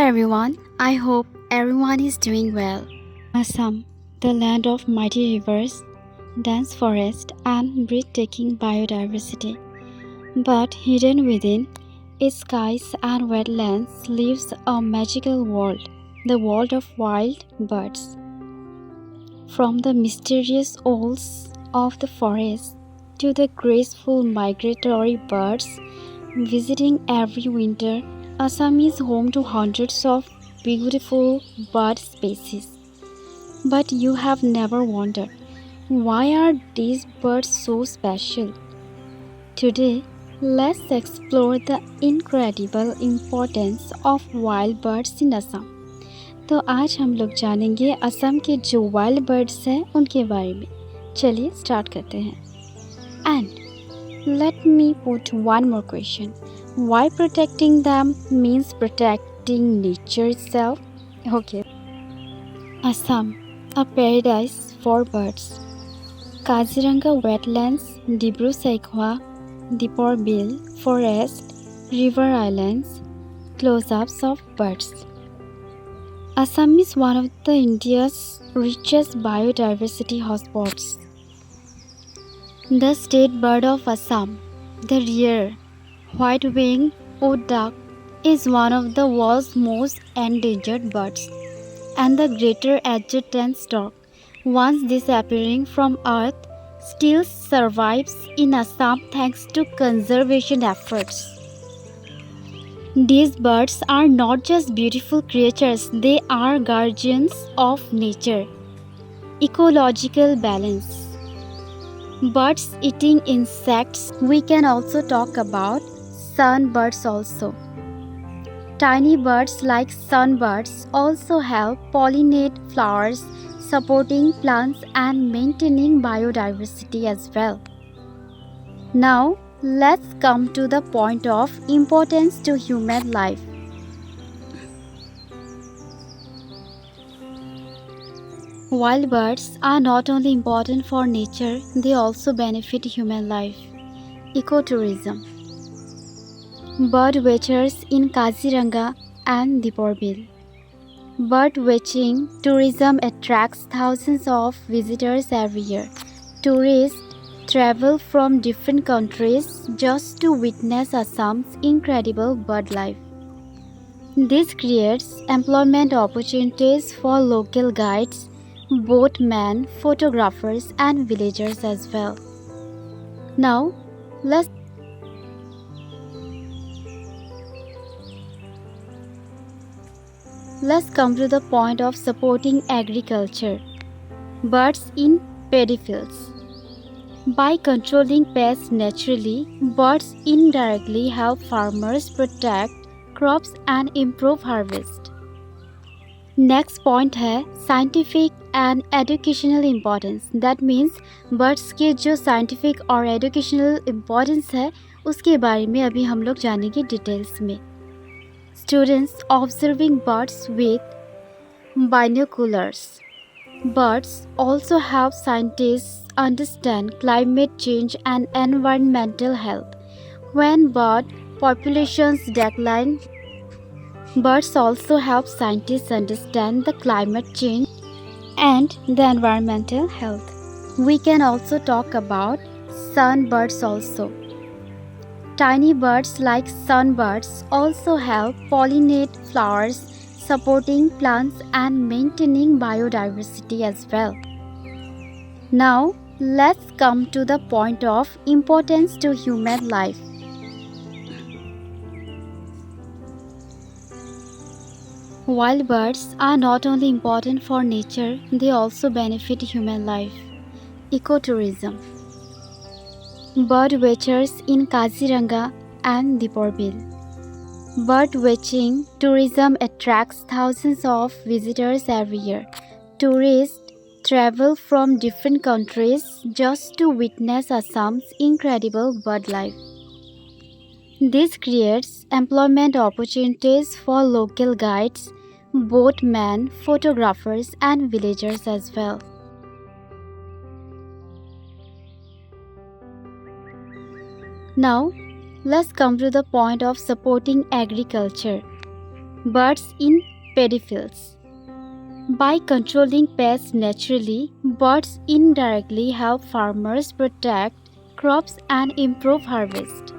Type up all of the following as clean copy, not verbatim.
everyone, I hope everyone is doing well. Assam, the land of mighty rivers, dense forest, and breathtaking biodiversity. But hidden within its skies and wetlands lives a magical world, the world of wild birds. From the mysterious owls of the forest to the graceful migratory birds visiting every winter, Assam is home to hundreds of beautiful bird species. But you have never wondered, why are these birds so special? Today, let's explore the incredible importance of wild birds in Assam. तो आज हम लोग जानेंगे असम के जो wild birds हैं उनके बारे में। चलिए स्टार्ट करते हैं। And let me put one more question, why protecting them means protecting nature itself? Okay. Assam, a paradise for birds. Kaziranga wetlands, Dibru-Saikhowa, Dipor Bill forest, river islands, close-ups of birds. Assam is one of the India's richest biodiversity hotspots. The state bird of Assam, the rare white-winged wood duck, is one of the world's most endangered birds, and the greater adjutant stork, once disappearing from Earth, still survives in Assam thanks to conservation efforts. These birds are not just beautiful creatures, they are guardians of nature. Ecological balance. Birds eating insects. We can also talk about sunbirds also. Tiny birds like sunbirds also help pollinate flowers, supporting plants and maintaining biodiversity as well. Now, let's come to the point of importance to human life. Wild birds are not only important for nature, they also benefit human life. Ecotourism. Bird watchers in Kaziranga and Dipor Bill. Bird watching tourism attracts thousands of visitors every year. Tourists travel from different countries just to witness Assam's incredible bird life. This creates employment opportunities for local guides, boatmen, photographers, and villagers as well. Now, let's come to the point of supporting agriculture. Birds in paddy fields. By controlling pests naturally, birds indirectly help farmers protect crops and improve harvest. Next point है scientific and educational importance. That means birds के जो scientific और educational importance है उसके बारे में अभी हम लोग जानेंगे डिटेल्स में. Students observing birds with binoculars. Birds also help scientists understand climate change and environmental health. When bird populations decline, birds also help scientists understand the climate change and the environmental health. We can also talk about sunbirds also. Tiny birds like sunbirds also help pollinate flowers, supporting plants and maintaining biodiversity as well. Now, let's come to the point of importance to human life. Wild birds are not only important for nature, they also benefit human life. Ecotourism. Bird watchers in Kaziranga and Dipor Bill. Bird watching tourism attracts thousands of visitors every year. Tourists travel from different countries just to witness Assam's incredible bird life. This creates employment opportunities for local guides, boatmen, photographers, and villagers as well. Now, let's come to the point of supporting agriculture. birds in paddy fields. By controlling pests naturally, birds indirectly help farmers protect crops and improve harvest.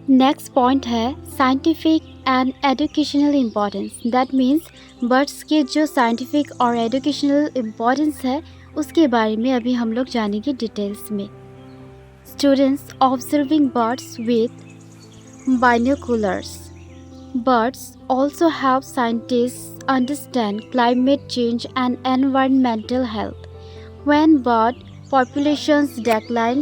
Next point है scientific and educational importance. That means birds के जो scientific और educational importance है उसके बारे में अभी हम लोग जानेंगे डिटेल्स में। Students observing birds with binoculars. Birds also help scientists understand climate change and environmental health. When bird populations decline,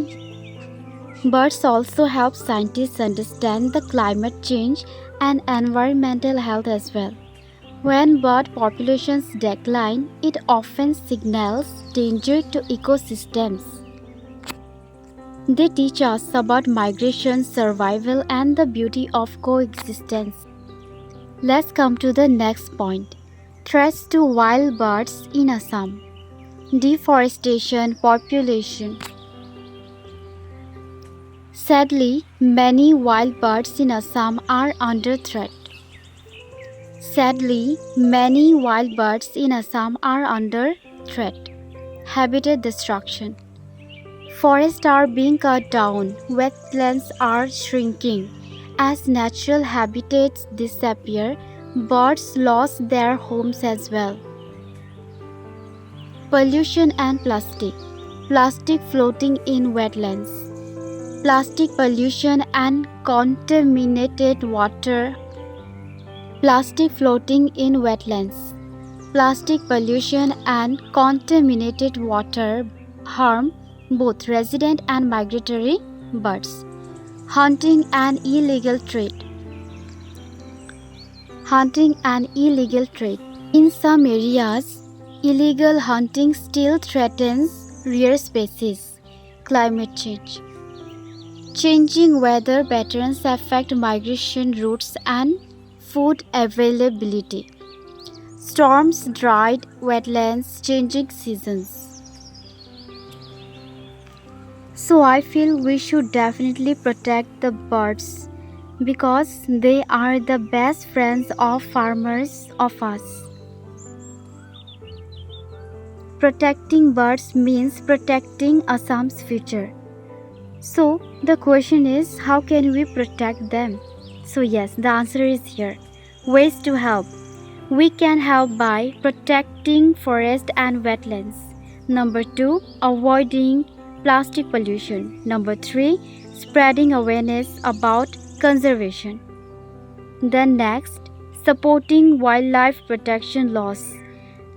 birds also help scientists understand the climate change and environmental health as well. When bird populations decline, it often signals danger to ecosystems. They teach us about migration, survival, and the beauty of coexistence. Let's come to the next point. Threats to wild birds in Assam. Deforestation, population. Sadly, many wild birds in Assam are under threat. Habitat destruction. Forests are being cut down, wetlands are shrinking. As natural habitats disappear, birds lost their homes as well. Pollution and plastic. Plastic floating in wetlands. Plastic pollution and contaminated water. Plastic floating in wetlands. Plastic pollution and contaminated water harm both resident and migratory birds. Hunting and illegal trade. In some areas, illegal hunting still threatens rare species. Climate change. Changing weather patterns affect migration routes and food availability. Storms, dried wetlands, changing seasons. So I feel we should definitely protect the birds because they are the best friends of farmers of us. Protecting birds means protecting Assam's future. So the question is, how can we protect them? So yes, the answer is here. Ways to help. We can help by protecting forest and wetlands. Number 2, avoiding plastic pollution. Number 3, spreading awareness about conservation. Then next, supporting wildlife protection laws.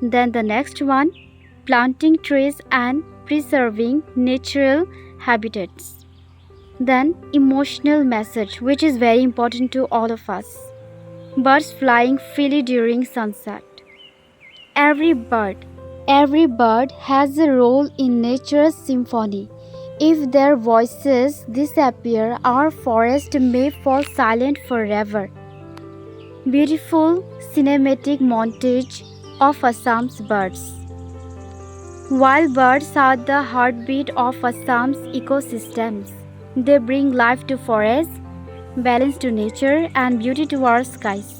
Then the next one, planting trees and preserving natural habitats. Then emotional message, which is very important to all of us. Birds flying freely during sunset. Every bird has a role in nature's symphony. If their voices disappear, our forest may fall silent forever. Beautiful cinematic montage of Assam's birds. Wild birds are the heartbeat of Assam's ecosystems. They bring life to forests, balance to nature, and beauty to our skies.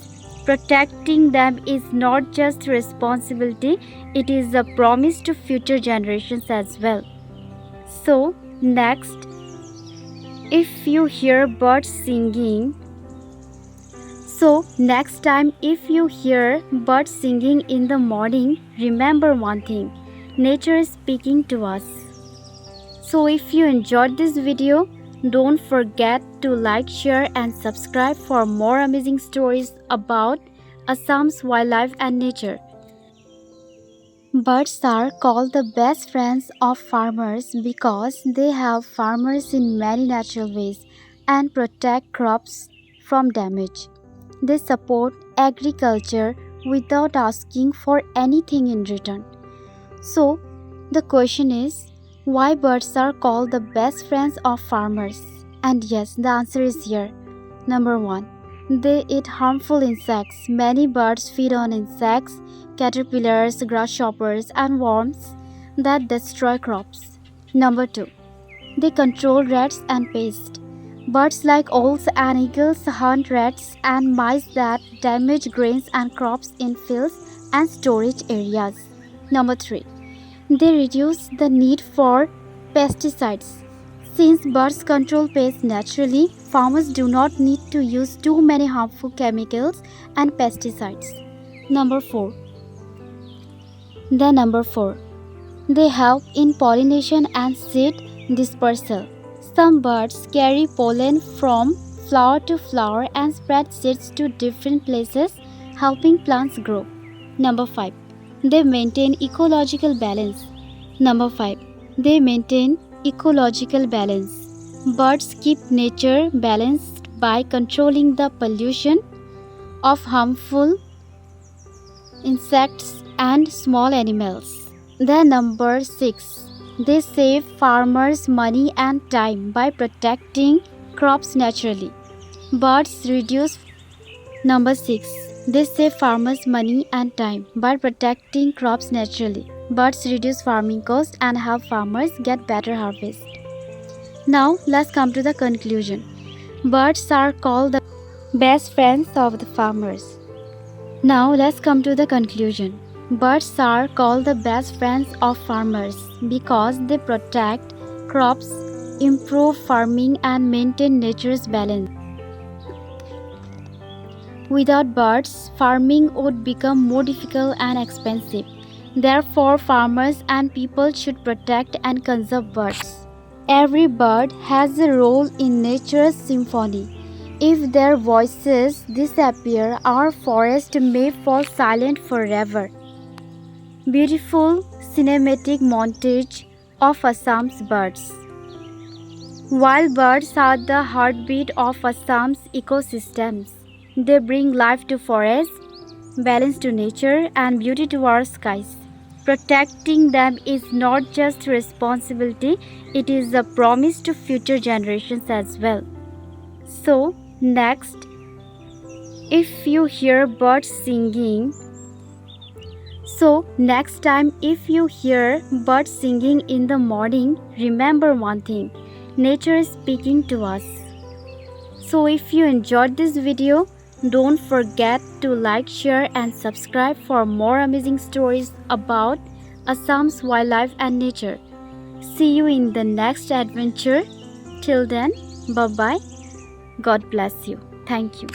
Protecting them is not just a responsibility, it is a promise to future generations as well. So, next, if you hear birds singing, next time if you hear birds singing in the morning, remember one thing, nature is speaking to us. So if you enjoyed this video, don't forget to like, share and subscribe for more amazing stories about Assam's wildlife and nature. Birds are called the best friends of farmers because they help farmers in many natural ways and protect crops from damage. They support agriculture without asking for anything in return. So, the question is, why birds are called the best friends of farmers? And yes, the answer is here. Number 1. They eat harmful insects. Many birds feed on insects, caterpillars, grasshoppers, and worms that destroy crops. Number 2. They control rats and pests. Birds like owls and eagles hunt rats and mice that damage grains and crops in fields and storage areas. Number 3. They reduce the need for pesticides. Since birds control pests naturally, farmers do not need to use too many harmful chemicals and pesticides. Number 4. Number 4. They help in pollination and seed dispersal. Some birds carry pollen from flower to flower and spread seeds to different places, helping plants grow. Number 5. They maintain ecological balance. Number 5. They maintain ecological balance. Birds keep nature balanced by controlling the pollution of harmful insects and small animals. Number 6. They save farmers money and time by protecting crops naturally. Birds reduce Number 6. They save farmers money and time by protecting crops naturally. Birds reduce farming costs and help farmers get better harvest. Now let's come to the conclusion. Birds are called the best friends of the farmers. Now let's come to the conclusion. Birds are called the best friends of farmers because they protect crops, improve farming and maintain nature's balance. Without birds, farming would become more difficult and expensive. Therefore, farmers and people should protect and conserve birds. Every bird has a role in nature's symphony. If their voices disappear, our forest may fall silent forever. Beautiful cinematic montage of Assam's birds. While birds are the heartbeat of Assam's ecosystems, they bring life to forests, balance to nature, and beauty to our skies. Protecting them is not just a responsibility, it is a promise to future generations as well. So, next, if you hear birds singing, next time if you hear birds singing in the morning, remember one thing, nature is speaking to us. So if you enjoyed this video, don't forget to like, share and subscribe for more amazing stories about Assam's wildlife and nature. See you in the next adventure. Till then, bye-bye. God bless you. Thank you.